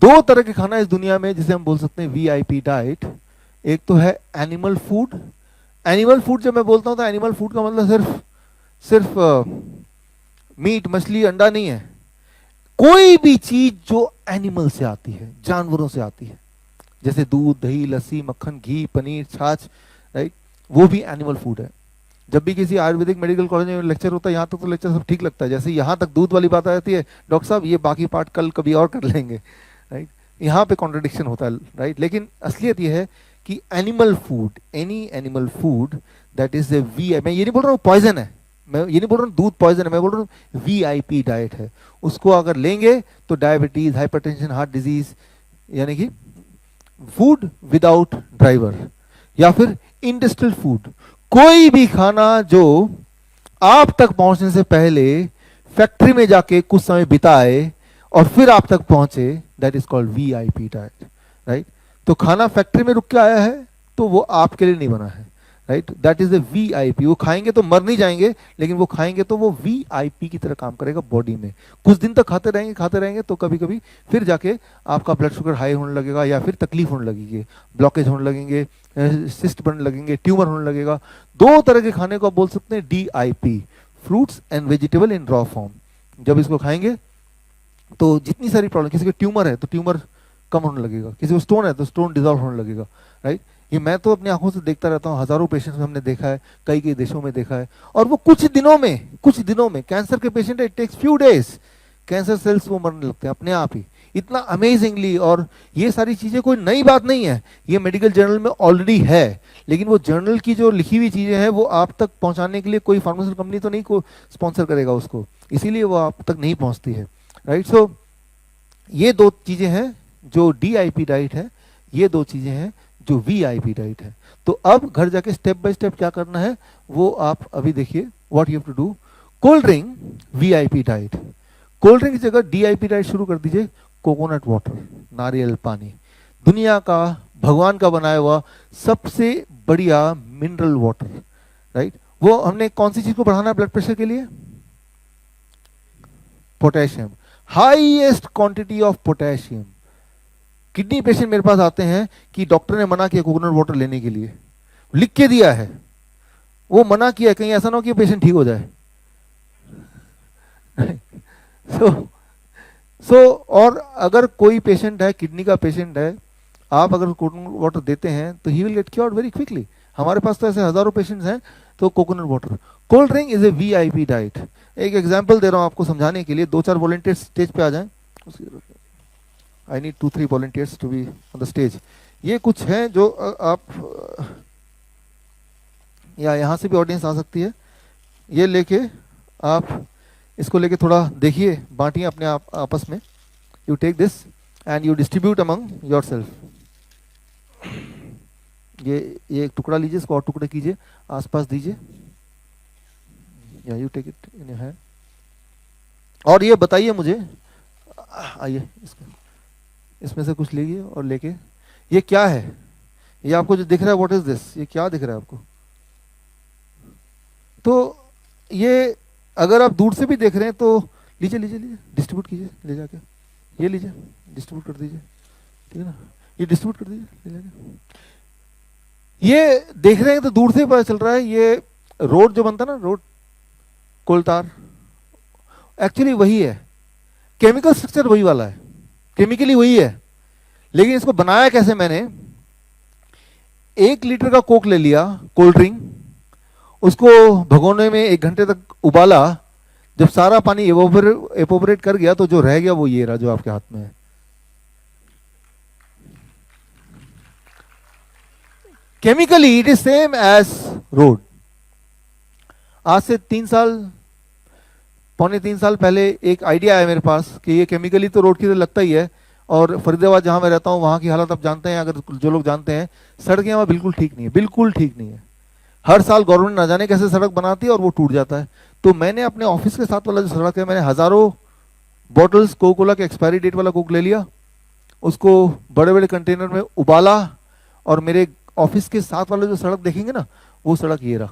दो तरह के खाना इस दुनिया में जिसे हम बोल सकते हैं वीआईपी डाइट। एक तो है एनिमल फूड। एनिमल फूड जब मैं बोलता हूं तो एनिमल फूड का मतलब सिर्फ सिर्फ मीट मछली अंडा नहीं है। कोई भी चीज जो एनिमल से आती है, जानवरों से आती है, जैसे दूध दही लस्सी मक्खन घी पनीर छाछ, राइट, वो भी एनिमल फूड है। जब भी किसी आयुर्वेदिक मेडिकल कॉलेज में लेक्चर होता है, यहाँ तक तो लेक्चर सब ठीक लगता है, जैसे यहाँ तक दूध वाली बात आ जाती है, डॉक्टर साहब ये बाकी पार्ट कल कभी और कर लेंगे, राइट। यहाँ पे कॉन्ट्रडिक्शन होता है, राइट। लेकिन असलियत ये है कि animal food, any animal food that is A V, मैं ये नहीं बोल रहा हूँ पॉइजन है, मैं ये नहीं बोल रहा हूँ दूध पॉइजन है, मैं बोल रहा हूँ वीआईपी डाइट है। उसको अगर लेंगे तो डायबिटीज हाइपरटेंशन हार्ट डिजीज, यानी कि फूड विदाउट ड्राइवर, या फिर इंडस्ट्रियल फूड, कोई भी खाना जो आप तक पहुंचने से पहले फैक्ट्री में जाके कुछ समय बिताए और फिर आप तक पहुंचे, that is called VIP diet, right. तो खाना फैक्ट्री में रुक के आया है तो वो आपके लिए नहीं बना है, right. That is the VIP. वो खाएंगे तो मर नहीं जाएंगे, लेकिन वो खाएंगे तो वो वीआईपी की तरह काम करेगा बॉडी में। कुछ दिन तक खाते रहेंगे तो कभी कभी फिर जाके आपका ब्लड शुगर हाई होने लगेगा, या फिर तकलीफ होने लगेगी, ब्लॉकेज होने लगेंगे, सिस्ट बनने लगेंगे, ट्यूमर होने लगेगा। दो तरह के खाने को आप बोल सकते हैं DIP, fruits and vegetable in raw form. जब इसको खाएंगे तो जितनी सारी प्रॉब्लम, किसी को ट्यूमर है तो ट्यूमर कम होने लगेगा, किसी को स्टोन है तो स्टोन डिजॉल्व होने लगेगा, राइट। ये मैं तो अपनी आंखों से देखता रहता हूँ, हजारों पेशेंट्स हमने देखा है, कई कई देशों में देखा है। और वो कुछ दिनों में कैंसर के पेशेंट है, it takes few days, cancer cells वो मरने लगते हैं अपने आप ही, इतना अमेजिंगली। और ये सारी चीजें कोई नई बात नहीं है, ये मेडिकल जर्नल में ऑलरेडी है। लेकिन वो जर्नल की जो लिखी हुई चीजें हैं वो आप तक पहुंचाने के लिए कोई फार्मास्यूटिकल कंपनी तो नहीं को स्पॉन्सर करेगा उसको, इसीलिए वो आप तक नहीं पहुंचती है, राइट। सो ये दो चीजें हैं जो डीआईपी डाइट है, ये दो चीजें हैं जो वीआईपी डाइट है। तो अब घर जाके स्टेप बाय स्टेप क्या करना है वो आप अभी देखिए, what you have to do. Cold drink VIP diet, cold drink की जगह डीआईपी डाइट शुरू कर दीजिए। कोकोनट वाटर, नारियल पानी, दुनिया का भगवान का बनाया हुआ सबसे बढ़िया मिनरल वाटर, राइट। वो हमने कौन सी चीज को बढ़ाना है ब्लड प्रेशर के लिए? Potassium, highest quantity of potassium. Kidney patient मेरे पास आते हैं कि डॉक्टर ने मना किया कोकोनट वाटर लेने के लिए, लिख के दिया है, वो मना किया, कहीं ऐसा ना हो कि पेशेंट ठीक हो जाए। सो और अगर कोई पेशेंट है, किडनी का पेशेंट है, आप अगर कोकोनट वाटर देते हैं तो he will get cured very quickly. हमारे पास तो ऐसे हजारों पेशेंट्स हैं। तो coconut water, cold drink is a VIP diet. एक एग्जांपल दे रहा हूं आपको समझाने के लिए, दो चार वॉलंटियर्स स्टेज पे आ जाएं। I need 2-3 volunteers to be on the stage. ये कुछ है जो आप या यहाँ से भी ऑडियंस आ सकती है, ये लेके आप इसको लेके थोड़ा देखिए, बांटिए अपने आप आपस में। You take this and you distribute among yourself. ये एक टुकड़ा लीजिए, इसको और टुकड़े कीजिए, आसपास दीजिए, या you take it in your hand. और ये बताइए मुझे, आइए इसमें से कुछ लीजिए और लेके, ये क्या है? ये आपको जो दिख रहा है, व्हाट इज दिस? ये क्या दिख रहा है आपको? तो ये अगर आप दूर से भी देख रहे हैं तो लीजिए लीजिए लीजिए, डिस्ट्रीब्यूट कीजिए ले जाके, ये लीजिए डिस्ट्रीब्यूट कर दीजिए, ठीक है ना, ये डिस्ट्रीब्यूट कर दीजिए ले जाके। ये देख रहे हैं तो दूर से पता चल रहा है, ये रोड जो बनता है ना, रोड कोलतार, एक्चुअली वही है, केमिकल स्ट्रक्चर वही वाला है, केमिकली वही है। लेकिन इसको बनाया कैसे मैंने, 1 लीटर का कोक ले लिया, कोल्ड ड्रिंक, उसको भगोने में 1 घंटे तक उबाला, जब सारा पानी एपोपरेट कर गया तो जो रह गया वो ये रहा जो आपके हाथ में है। Chemically it is same as road. आज से 3 साल पहले एक आइडिया आया मेरे पास कि ये केमिकली तो रोड की तरह लगता ही है, और फरीदाबाद जहां मैं रहता हूं वहां की हालत आप जानते हैं, अगर जो लोग जानते हैं, सड़कें वहां बिल्कुल ठीक नहीं है, बिल्कुल ठीक नहीं है। हर साल गवर्नमेंट ना जाने कैसे सड़क बनाती है और वो टूट जाता है। तो मैंने अपने ऑफिस के साथ वाला जो सड़क है, मैंने हजारों बॉटल्स कोका कोला के एक्सपायरी डेट वाला कोक ले लिया, उसको बड़े बड़े कंटेनर में उबाला, और मेरे ऑफिस के साथ वाला जो सड़क देखेंगे ना, वो सड़क ये रहा,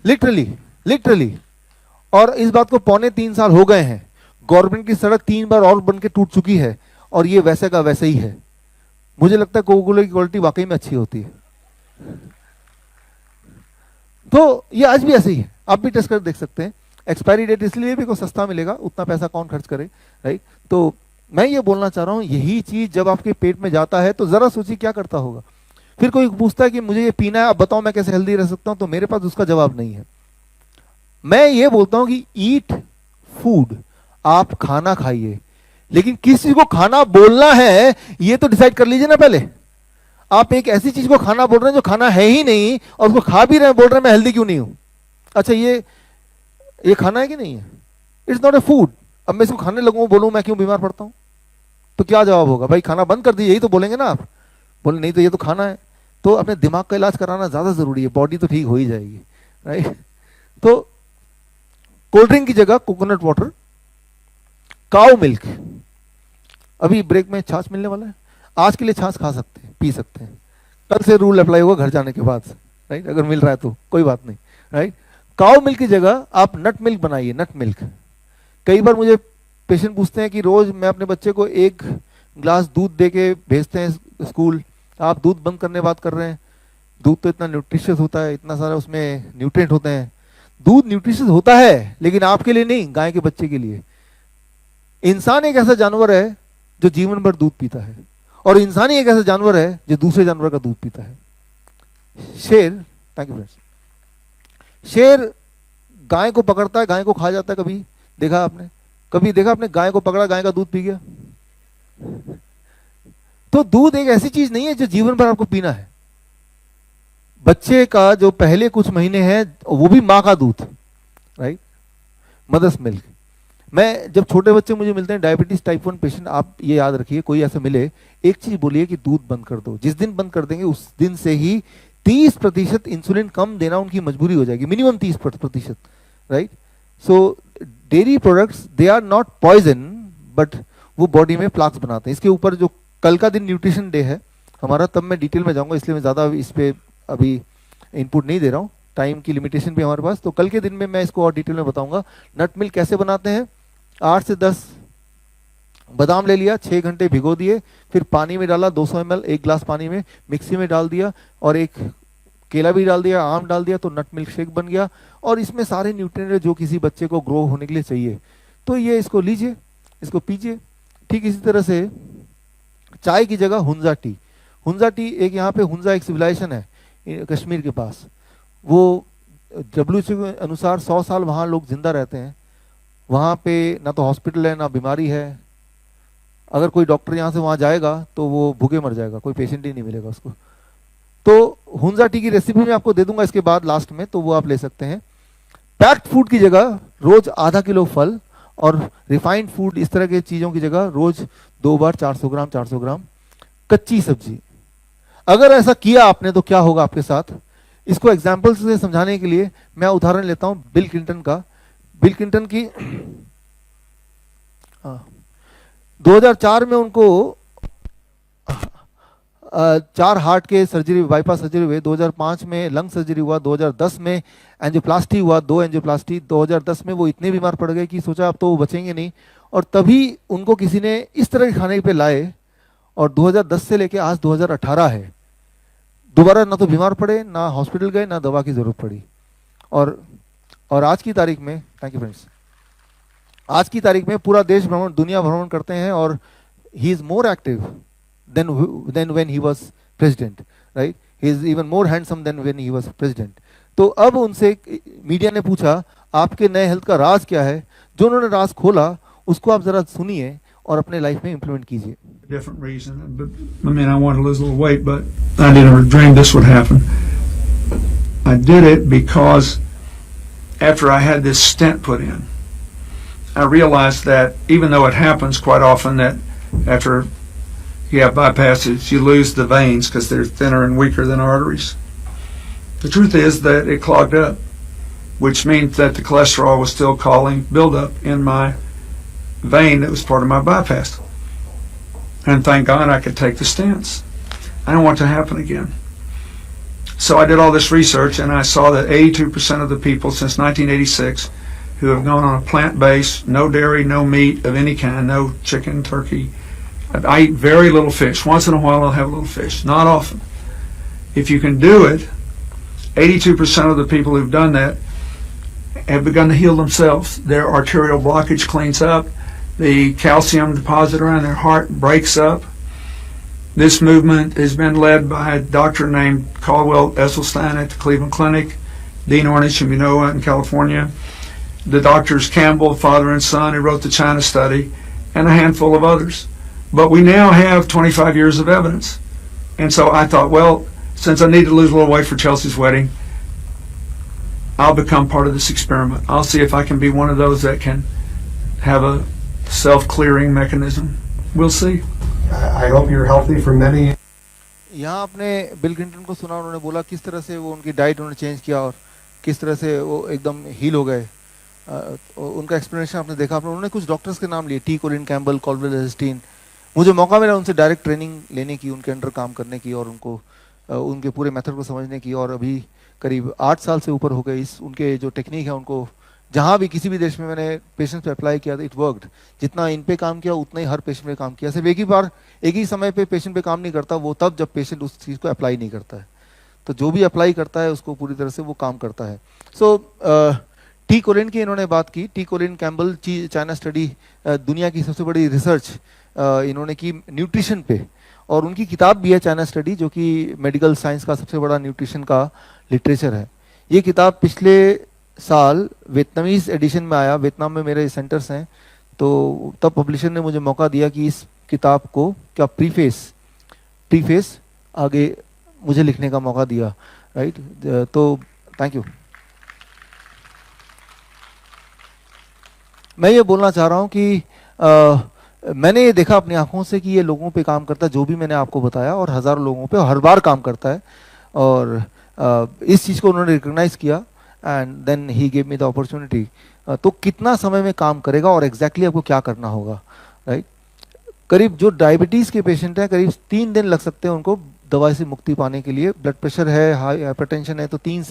लिटरली लिटरली। और इस बात को 3.25 साल हो गए हैं। गवर्नमेंट की सड़क 3 बार और बन के टूट चुकी है और ये वैसे का वैसे ही है। मुझे लगता है कोका कोला की क्वालिटी वाकई में अच्छी होती है। तो ये आज भी ऐसे ही है, आप भी टेस्ट कर देख सकते हैं। एक्सपायरी डेट इसलिए भी कोई सस्ता मिलेगा, उतना पैसा कौन खर्च करे, राइट। तो मैं ये बोलना चाह रहा हूं, यही चीज जब आपके पेट में जाता है तो जरा सोचिए क्या करता होगा। फिर कोई पूछता है कि मुझे ये पीना है, अब बताओ मैं कैसे हेल्दी रह सकता हूं, तो मेरे पास उसका जवाब नहीं है। मैं ये बोलता हूं कि ईट फूड, आप खाना खाइए, लेकिन किस चीज को खाना बोलना है ये तो डिसाइड कर लीजिए ना पहले। आप एक ऐसी चीज को खाना बोल रहे हैं जो खाना है ही नहीं, और उसको खा भी रहे हैं, बोल रहे हैं मैं हेल्दी क्यों नहीं हूं। अच्छा ये खाना है कि नहीं है? It's not a food. अब मैं इसको खाने लगूं, बोलूं मैं क्यों बीमार पड़ता हूं, तो क्या जवाब होगा? भाई खाना बंद कर दीजिए, यही तो बोलेंगे ना आप। बोले नहीं तो ये तो खाना है। तो अपने दिमाग का इलाज कराना ज्यादा जरूरी है, बॉडी तो ठीक हो ही जाएगी, राइट। तो कोल्ड ड्रिंक की जगह कोकोनट वाटर, काऊ मिल्क। अभी ब्रेक में छाछ मिलने वाला है, आज के लिए छाछ खा सकते हैं, पी सकते हैं। कल से रूल अप्लाई होगा घर जाने के बाद, राइट। अगर मिल रहा है तो कोई बात नहीं, राइट। काऊ मिल्क की जगह आप नट मिल्क बनाइए, नट मिल्क। कई बार मुझे पेशेंट पूछते हैं कि रोज मैं अपने बच्चे को 1 ग्लास दूध दे के भेजते हैं स्कूल, आप दूध बंद करने बात कर रहे हैं। दूध तो इतना न्यूट्रिशियस होता है, इतना सारा उसमें न्यूट्रिएंट होते हैं। दूध न्यूट्रिशियस होता है, लेकिन आपके लिए नहीं, गाय के बच्चे के लिए। इंसान एक ऐसा जानवर है जो जीवन भर दूध पीता है, और इंसान ही एक ऐसा जानवर है जो दूसरे जानवर का दूध पीता है। शेर, थैंक यू फ्रेंड्स, शेर गाय को पकड़ता है, गाय को खा जाता है। कभी देखा आपने? कभी देखा आपने गाय को पकड़ा, गाय का दूध पी गया? तो दूध एक ऐसी चीज नहीं है जो जीवन भर आपको पीना है। बच्चे का जो पहले कुछ महीने हैं वो भी माँ का दूध, राइट, मदर्स मिल्क। मैं जब छोटे बच्चे मुझे मिलते हैं डायबिटीज टाइप 1 पेशेंट, आप ये याद रखिए, कोई ऐसे मिले, एक चीज बोलिए कि दूध बंद कर दो। जिस दिन बंद कर देंगे उस दिन से ही 30% इंसुलिन कम देना उनकी मजबूरी हो जाएगी, minimum 30%, right. So dairy products they are not poison, but वो बॉडी में प्लाक्स बनाते हैं। इसके ऊपर जो कल का दिन न्यूट्रिशन डे है हमारा, तब मैं डिटेल में जाऊंगा, इसलिए मैं ज़्यादा इस पर अभी इनपुट नहीं दे रहा हूँ, टाइम की लिमिटेशन भी हमारे पास। तो कल के दिन में मैं इसको और डिटेल में बताऊंगा। नट मिल्क कैसे बनाते हैं? 8 से 10 बादाम ले लिया, 6 घंटे भिगो दिए, फिर पानी में डाला 200 ml, 1 गिलास पानी में, मिक्सी में डाल दिया, और एक केला भी डाल दिया, आम डाल दिया, तो नट मिल्क शेक बन गया। और इसमें सारे न्यूट्रिएंट जो किसी बच्चे को ग्रो होने के लिए चाहिए, तो ये इसको लीजिए, इसको पीजिए। ठीक इसी तरह से चाय की जगह हुंजा टी। हुंजा टी एक यहाँ पे, हुंजा एक सिविलाइजेशन है कश्मीर के पास, वो WHO के अनुसार 100 साल वहाँ लोग जिंदा रहते हैं। वहाँ पे ना तो हॉस्पिटल है ना बीमारी है। अगर कोई डॉक्टर यहाँ से वहाँ जाएगा तो वो भूखे मर जाएगा, कोई पेशेंट ही नहीं मिलेगा उसको। तो हुंजा टी की रेसिपी मैं आपको दे दूंगा इसके बाद लास्ट में, तो वो आप ले सकते हैं। पैक्ड फूड की जगह रोज ½ किलो फल, और रिफाइंड फूड इस तरह के चीजों की जगह रोज 2 बार 400 ग्राम कच्ची सब्जी। अगर ऐसा किया आपने तो क्या होगा आपके साथ? इसको एग्जाम्पल से समझाने के लिए मैं उदाहरण लेता हूं बिल क्लिंटन का। बिल क्लिंटन की 2004 में उनको 4 हार्ट के सर्जरी, बाईपास सर्जरी हुए। 2005 में लंग सर्जरी हुआ, 2010 में एंजियोप्लास्टी हुआ, 2 एंजियोप्लास्टी। 2010 में वो इतने बीमार पड़ गए कि सोचा अब तो वो बचेंगे नहीं, और तभी उनको किसी ने इस तरह के खाने पे लाए, और 2010 से लेके आज 2018 है, दोबारा ना तो बीमार पड़े, ना हॉस्पिटल गए, ना दवा की जरूरत पड़ी। और आज की तारीख में, थैंक यू फ्रेंड्स, आज की तारीख में पूरा देश भ्रमण, दुनिया भ्रमण करते हैं, और he is more active than when he was president, right? He is even more handsome than when he was president. तो अब उनसे मीडिया ने पूछा आपके नए हेल्थ का राज क्या है। जो उन्होंने राज खोला उसको आप जरा सुनिए और अपने लाइफ में इंप्लीमेंट कीजिए। Different reason, but I mean, I wanted to lose a little weight, but I never dreamed this would happen. I did it because after I had this stent put in, I realized that even though it happens quite often that after you have bypasses, you lose the veins because they're thinner and weaker than arteries. The truth is that it clogged up, which means that the cholesterol was still causing buildup in my vein that was part of my bypass. And thank God I could take the stents. I don't want it to happen again. So I did all this research, and I saw that 82% of the people since 1986 who have gone on a plant base, no dairy, no meat of any kind, no chicken, turkey. I eat very little fish. Once in a while I'll have a little fish, not often. If you can do it, 82% of the people who've done that have begun to heal themselves. Their arterial blockage cleans up. The calcium deposit around their heart breaks up. This movement has been led by a doctor named Caldwell Esselstyn at the Cleveland Clinic, Dean Ornish in Minoa in California, the doctors Campbell, father and son, who wrote the China study, and a handful of others. But we now have 25 years of evidence. And so I thought, well, since I need to lose a little weight for Chelsea's wedding, I'll become part of this experiment. I'll see if I can be one of those that can have a self-clearing mechanism. We'll see. I hope you're healthy for many. यहाँ आपने bill Clinton को सुना, उन्होंने बोला किस तरह से वो उनकी डाइट उन्होंने चेंज किया और किस तरह से वो एकदम हील हो गए। उनका एक्सप्लेनेशन आपने देखा। आपने उन्होंने कुछ डॉक्टर्स के नाम लिए, टी कोलिन कैम्बल, कॉल्डवेल एस्टीन। मुझे मौका मिला उनसे डायरेक्ट ट्रेनिंग लेने की, उनके अंडर काम करने की और उनको उनके पूरे मेथड को समझने की। और अभी करीब 8 साल से ऊपर हो गए इस उनके जो टेक्निक है उनको जहाँ भी किसी भी देश में मैंने पेशेंट पे अप्लाई किया था, इट वर्कड। जितना इन पे काम किया उतना ही हर पेशेंट पे काम किया। सिर्फ एक ही समय पे पेशेंट पे काम नहीं करता वो, तब जब पेशेंट उस चीज़ को अप्लाई नहीं करता है। तो जो भी अप्लाई करता है उसको पूरी तरह से वो काम करता है। सो टी कोलिन की इन्होंने बात की। T Colin Campbell China study, दुनिया की सबसे बड़ी रिसर्च इन्होंने की न्यूट्रिशन पे, और उनकी किताब भी है चाइना स्टडी, जो कि मेडिकल साइंस का सबसे बड़ा न्यूट्रिशन का लिटरेचर है। ये किताब पिछले साल वियतनामीज एडिशन में आया। वियतनाम में मेरे सेंटर्स हैं, तो तब पब्लिशर ने मुझे मौका दिया कि इस किताब को क्या प्रीफेस आगे मुझे लिखने का मौका दिया, राइट। तो थैंक यू। मैं ये बोलना चाह रहा हूँ कि मैंने ये देखा अपनी आंखों से कि ये लोगों पे काम करता है, जो भी मैंने आपको बताया, और हज़ारों लोगों पे हर बार काम करता है। और इस चीज़ को उन्होंने रिकग्नाइज किया and then he gave me the opportunity. तो कितना समय में काम करेगा और एग्जैक्टली आपको क्या करना होगा, राइट। करीब जो डायबिटीज़ के पेशेंट हैं, करीब 3 दिन लग सकते हैं उनको दवाई से मुक्ति पाने के लिए। ब्लड प्रेशर है, हाइपरटेंशन है, तो 3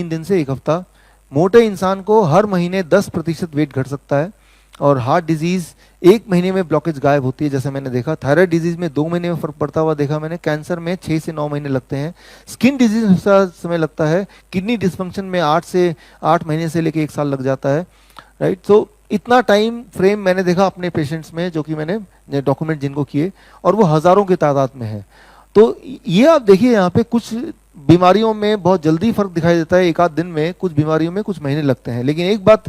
दिन से 1 हफ्ता। मोटे इंसान को हर महीने 10% वेट घट सकता है। और हार्ट डिजीज़ 1 महीने में ब्लॉकेज गायब होती है, जैसे मैंने देखा। थायराइड डिजीज़ में 2 महीने में फ़र्क पड़ता हुआ देखा मैंने। कैंसर में 6 से 9 महीने लगते हैं। स्किन डिजीज़ में समय लगता है। किडनी डिस्फंक्शन में 8 महीने से लेके 1 साल लग जाता है, राइट। तो इतना टाइम फ्रेम मैंने देखा अपने पेशेंट्स में, जो कि मैंने डॉक्यूमेंट जिनको किए, और वो हज़ारों की तादाद में है। तो ये आप देखिए, यहाँ पे कुछ बीमारियों में बहुत जल्दी फर्क दिखाई देता है, 1 आध दिन में। कुछ बीमारियों में कुछ महीने लगते हैं। लेकिन एक बात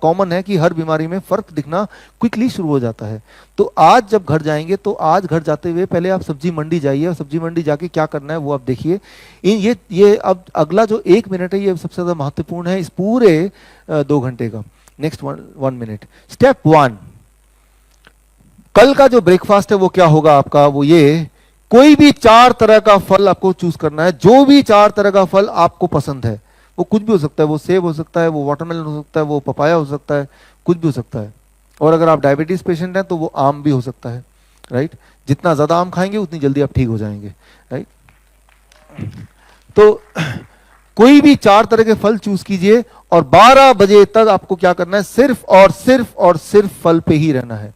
कॉमन है कि हर बीमारी में फर्क दिखना क्विकली शुरू हो जाता है। तो आज जब घर जाएंगे, तो आज घर जाते हुए पहले आप सब्जी मंडी जाइए, और सब्जी मंडी जाके क्या करना है वो आप देखिए। ये अब अगला जो 1 मिनट है, ये सबसे ज़्यादा महत्वपूर्ण है इस पूरे 2 घंटे का। Next 1 minute. स्टेप 1, कल का जो ब्रेकफास्ट है वो क्या होगा आपका, वो ये, कोई भी 4 तरह का फल आपको चूज करना है। जो भी 4 तरह का फल आपको पसंद है, वो कुछ भी हो सकता है। वो सेब हो सकता है, वो वाटरमेलन हो सकता है, वो पपाया हो सकता है, कुछ भी हो सकता है। और अगर आप डायबिटीज पेशेंट हैं तो वो आम भी हो सकता है, राइट। जितना ज्यादा आम खाएंगे उतनी जल्दी आप ठीक हो जाएंगे, राइट। तो कोई भी 4 तरह के फल चूज कीजिए, और 12 बजे तक आपको क्या करना है, सिर्फ और सिर्फ फल पे ही रहना है।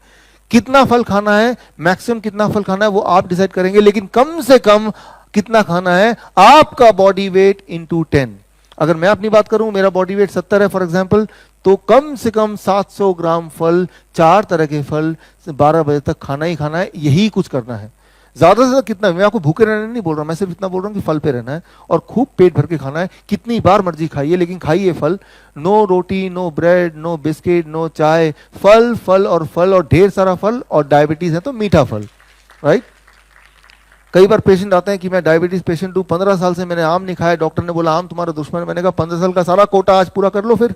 कितना फल खाना है, मैक्सिमम कितना फल खाना है वो आप डिसाइड करेंगे, लेकिन कम से कम कितना खाना है, आपका बॉडी वेट इंटू 10। अगर मैं अपनी बात करूं, मेरा बॉडी वेट 70 है फॉर एग्जांपल, तो कम से कम 700 ग्राम फल, 4 तरह के फल 12 बजे तक खाना ही खाना है। यही कुछ करना है। ज्यादा से ज्यादा कितना, मैं आपको भूखे रहने नहीं बोल रहा, मैं सिर्फ इतना बोल रहा हूँ कि फल पे रहना है और खूब पेट भर के खाना है। कितनी बार मर्जी खाइए, लेकिन खाइए फल। नो रोटी, no bread, no biscuit, no चाय, फल फल और फल, और ढेर सारा फल। और डायबिटीज है तो मीठा फल, राइट। कई बार पेशेंट आते हैं कि मैं डायबिटीज पेशेंट हूँ, 15 साल से मैंने आम नहीं खाया, डॉक्टर ने बोला आम तुम्हारा दुश्मन है। मैंने कहा 15 साल का सारा कोटा आज पूरा कर लो फिर,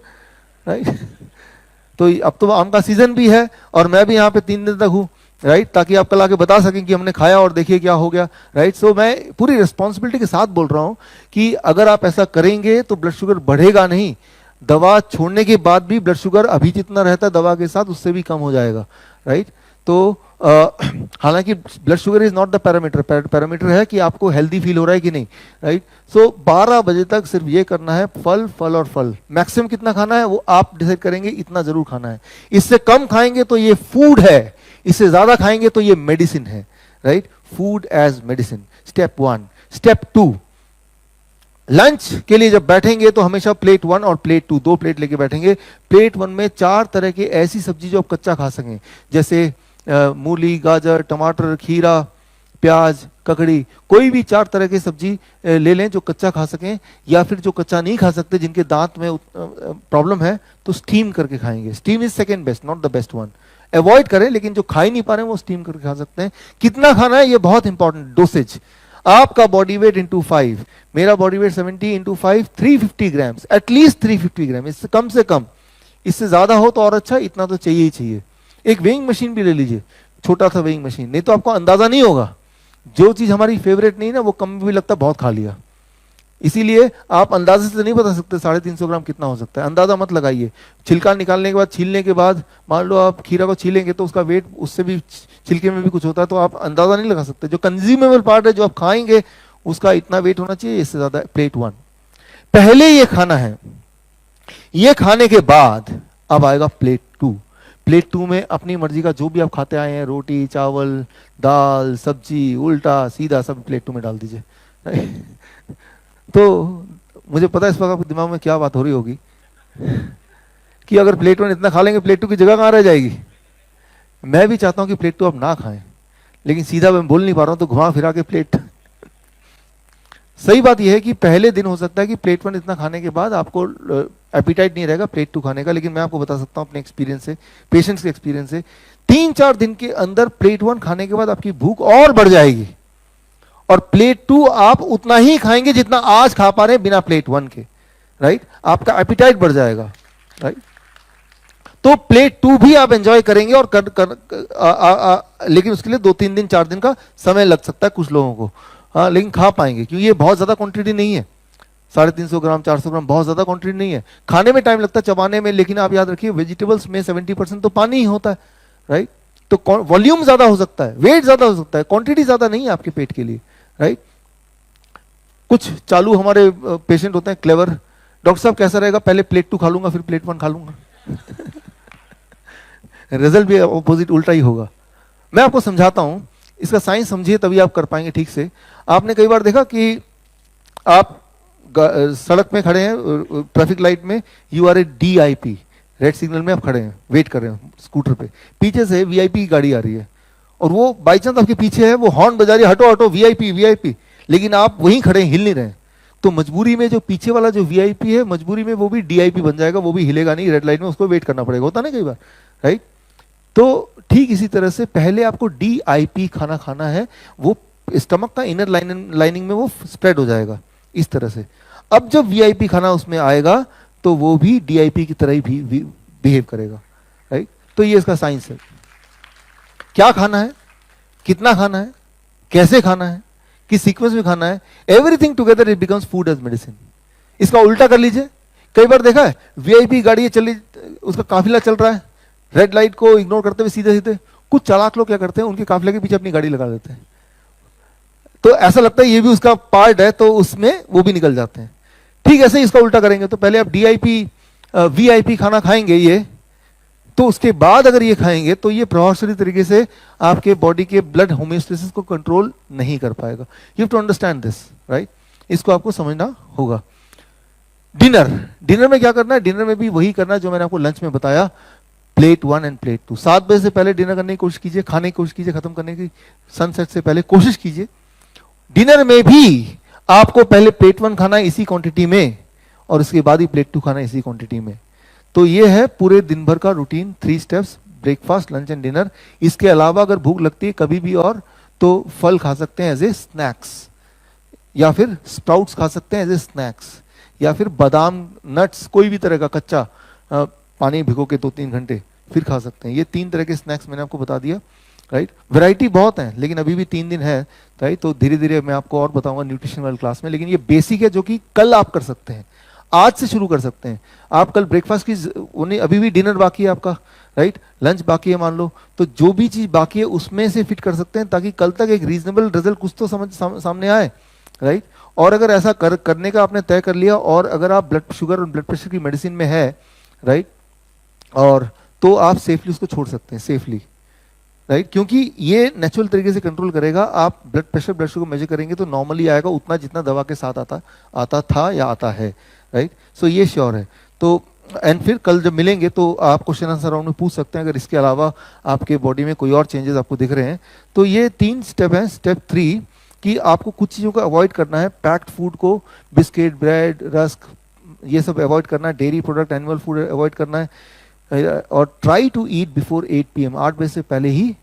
राइट। तो अब तो आम का सीजन भी है, और मैं भी यहाँ पे 3 दिन तक हूँ, राइट, ताकि आप कल आके बता सकें कि हमने खाया और देखिए क्या हो गया, राइट। सो मैं पूरी रिस्पॉन्सिबिलिटी के साथ बोल रहा हूँ कि अगर आप ऐसा करेंगे तो ब्लड शुगर बढ़ेगा नहीं। दवा छोड़ने के बाद भी ब्लड शुगर अभी जितना रहता है दवा के साथ, उससे भी कम हो जाएगा, राइट। तो हालांकि blood sugar is not the parameter, parameter है कि आपको हेल्दी फील हो रहा है कि नहीं, राइट। सो 12 बजे तक सिर्फ ये करना है, फल फल और फल। मैक्सिमम कितना खाना है वो आप डिसाइड करेंगे, इतना जरूर खाना है। इससे कम खाएंगे तो ये फूड है, इससे ज्यादा खाएंगे तो ये मेडिसिन है, right. Food as medicine, step 1। Step 2, lunch के लिए जब बैठेंगे तो हमेशा प्लेट 1 और प्लेट 2, 2 प्लेट लेके बैठेंगे। प्लेट 1 में 4 तरह की ऐसी सब्जी जो आप कच्चा खा सकें, जैसे मूली, गाजर, टमाटर, खीरा, प्याज, ककड़ी, कोई भी 4 तरह की सब्जी ले लें जो कच्चा खा सकें, या फिर जो कच्चा नहीं खा सकते, जिनके दांत में प्रॉब्लम है, तो स्टीम करके खाएंगे। Steam is second best, not the best one. Avoid करें, लेकिन जो खा ही नहीं पा रहे हैं वो स्टीम करके खा सकते हैं। कितना खाना है ये बहुत इंपॉर्टेंट, डोसेज। आपका बॉडी वेट इंटू 5, मेरा body weight 70 into 5, 350 grams, at least 350 ग्राम, इससे कम से कम। इससे ज्यादा हो तो और अच्छा, इतना तो चाहिए ही चाहिए। एक वेइंग मशीन भी ले लीजिए, छोटा सा वेइंग मशीन, नहीं तो आपको अंदाजा नहीं होगा। जो चीज हमारी फेवरेट नहीं ना, वो कम भी लगता बहुत खा लिया। इसीलिए आप अंदाजे से नहीं बता सकते 350 ग्राम कितना हो सकता है, अंदाजा मत लगाइए। छिलका निकालने के बाद, छीलने के बाद, मान लो आप खीरा को छीलेंगे तो उसका वेट उससे भी, छिलके में भी कुछ होता है, तो आप अंदाजा नहीं लगा सकते। जो कंज्यूमेबल पार्ट है, जो आप खाएंगे, उसका इतना वेट होना चाहिए, इससे ज्यादा। प्लेट 1 पहले ये खाना है। ये खाने के बाद अब आएगा प्लेट 2। प्लेट 2 में अपनी मर्जी का जो भी आप खाते आए हैं, रोटी, चावल, दाल, सब्जी, उल्टा सीधा सब प्लेट 2 में डाल दीजिए। तो मुझे पता है इस वक्त आपके दिमाग में क्या बात हो रही होगी कि अगर प्लेट 1 इतना खा लेंगे, प्लेट 2 की जगह कहाँ रह जाएगी। मैं भी चाहता हूं कि प्लेट 2 आप ना खाएं, लेकिन सीधा मैं बोल नहीं पा रहा हूं, तो घुमा फिरा के प्लेट। सही बात यह है कि पहले दिन हो सकता है कि प्लेट 1 इतना खाने के बाद आपको एपिटाइट नहीं रहेगा प्लेट 2 खाने का, लेकिन मैं आपको बता सकता हूं अपने एक्सपीरियंस से, पेशेंट्स के एक्सपीरियंस से, 3-4 दिन के अंदर प्लेट 1 खाने के बाद आपकी भूख और बढ़ जाएगी, और प्लेट 2 आप उतना ही खाएंगे जितना आज खा पा रहे हैं बिना प्लेट 1 के, राइट। आपका एपिटाइट बढ़ जाएगा, राइट। तो प्लेट 2 भी आप एंजॉय करेंगे, और लेकिन उसके लिए 2-3 दिन 4 दिन का समय लग सकता है कुछ लोगों को, हाँ, लेकिन खा पाएंगे, क्योंकि ये बहुत ज्यादा क्वांटिटी नहीं है। 350 ग्राम 400 ग्राम बहुत ज्यादा क्वांटिटी नहीं है। खाने में टाइम लगता है, चबाने में, लेकिन आप याद रखिए वेजिटेबल्स में 70% तो पानी ही होता है, राइट। तो वॉल्यूम ज्यादा हो सकता है, वेट ज्यादा हो सकता है, क्वांटिटी ज्यादा नहीं है आपके पेट के लिए, राइट। कुछ चालू हमारे पेशेंट होते हैं क्लेवर, डॉक्टर साहब कैसा रहेगा, पहले प्लेट 2 खा लूंगा फिर प्लेट 1 खा लूंगा। रिजल्ट भी अपोजिट, उल्टा ही होगा। मैं आपको समझाता हूं, इसका साइंस समझिए तभी आप कर पाएंगे ठीक से। आपने कई बार देखा कि आप सड़क में खड़े हैं, ट्रैफिक लाइट में, you are a DIP, red signal में आप खड़े हैं, वेट कर रहे हैं स्कूटर पे, पीछे से VIP की गाड़ी आ रही है, और वो बाई चांस आपके पीछे है, वो हॉर्न बजा रही है, हटो हटो VIP VIP, लेकिन आप वहीं खड़े हैं, हिल नहीं रहे। तो मजबूरी में जो पीछे वाला जो VIP है, मजबूरी में वो भी DIP बन जाएगा, वो भी हिलेगा नहीं रेड लाइट में, उसको वेट करना पड़ेगा, होता ना कई बार, राइट। तो ठीक इसी तरह से पहले आपको DIP खाना खाना है, वो स्टमक का इनर लाइनिंग में वो स्प्रेड हो जाएगा इस तरह से। अब जब VIP खाना उसमें आएगा तो वो भी DIP की तरह ही भी बिहेव करेगा, राइट। तो ये इसका साइंस है। क्या खाना है, कितना खाना है, कैसे खाना है, किस सीक्वेंस में खाना है, everything together it becomes food as medicine. इसका उल्टा कर लीजिए, कई बार देखा है VIP गाड़ी चली, उसका काफिला चल रहा है, रेड लाइट को इग्नोर करते हुए सीधे सीधे, कुछ चालाक लोग क्या करते हैं, उनके काफिले के पीछे अपनी गाड़ी लगा देते हैं, तो ऐसा लगता है ये भी उसका पार्ट है, तो उसमें वो भी निकल जाते हैं। ठीक ऐसे ही इसका उल्टा करेंगे, तो पहले आप DIP VIP खाना खाएंगे ये, तो उसके बाद अगर ये खाएंगे तो ये प्रभावशाली तरीके से आपके बॉडी के ब्लड होम्योस्टेसिस को कंट्रोल नहीं कर पाएगा। You have to understand this, right. इसको आपको समझना होगा। डिनर में क्या करना है, डिनर में भी वही करना है जो मैंने आपको लंच में बताया, प्लेट 1 एंड प्लेट 2। 7 बजे से पहले डिनर करने की कोशिश कीजिए, खाने की कोशिश कीजिए, खत्म करने की सनसेट से पहले कोशिश कीजिए। डिनर में भी आपको पहले प्लेट 1 खाना है इसी क्वांटिटी में, और उसके बाद ही प्लेट 2 खाना है इसी क्वांटिटी में। तो ये है पूरे दिन भर का routine, 3 steps, breakfast, lunch and dinner. इसके अलावा अगर भूख लगती है कभी भी और, तो फल खा सकते हैं एज ए स्नैक्स, या फिर स्प्राउट्स खा सकते हैं एज ए स्नैक्स, या फिर बादाम, नट्स, कोई भी तरह का कच्चा पानी भिगो के 2-3 घंटे फिर खा सकते हैं। ये 3 तरह के स्नैक्स मैंने आपको बता दिया, राइट। वैरायटी बहुत है, लेकिन अभी भी 3 दिन है, राइट। तो धीरे धीरे मैं आपको और बताऊंगा न्यूट्रिशन वाली क्लास में, लेकिन ये बेसिक है जो कि कल आप कर सकते हैं। आज से शुरू कर सकते हैं। आप कल ब्रेकफास्ट की उन्हें अभी भी डिनर बाकी है आपका, राइट, लंच बाकी है मान लो, तो जो भी चीज बाकी है उसमें से फिट कर सकते हैं ताकि कल तक एक रीजनेबल रिजल्ट कुछ तो सामने आए, राइट। और अगर ऐसा करने का आपने तय कर लिया, और अगर आप ब्लड शुगर और ब्लड प्रेशर की मेडिसिन में है, राइट, और तो आप सेफली उसको छोड़ सकते हैं, सेफली, राइट, क्योंकि ये नेचुरल तरीके से कंट्रोल करेगा। आप blood pressure blood sugar measure करेंगे तो नॉर्मली आएगा उतना जितना दवा के साथ आता था या आता है, राइट। सो ये श्योर है। तो एंड फिर कल जब मिलेंगे तो आप क्वेश्चन आंसर राउंड में पूछ सकते हैं अगर इसके अलावा आपके बॉडी में कोई और चेंजेस आपको दिख रहे हैं। तो ये 3 स्टेप हैं। स्टेप 3 कि आपको कुछ चीज़ों को अवॉइड करना है, पैक्ड फूड को, बिस्किट, ब्रेड, रस्क, ये सब अवॉइड करना है, dairy product, animal food avoid करना है, और try to eat before 8 PM, 8 बजे से पहले ही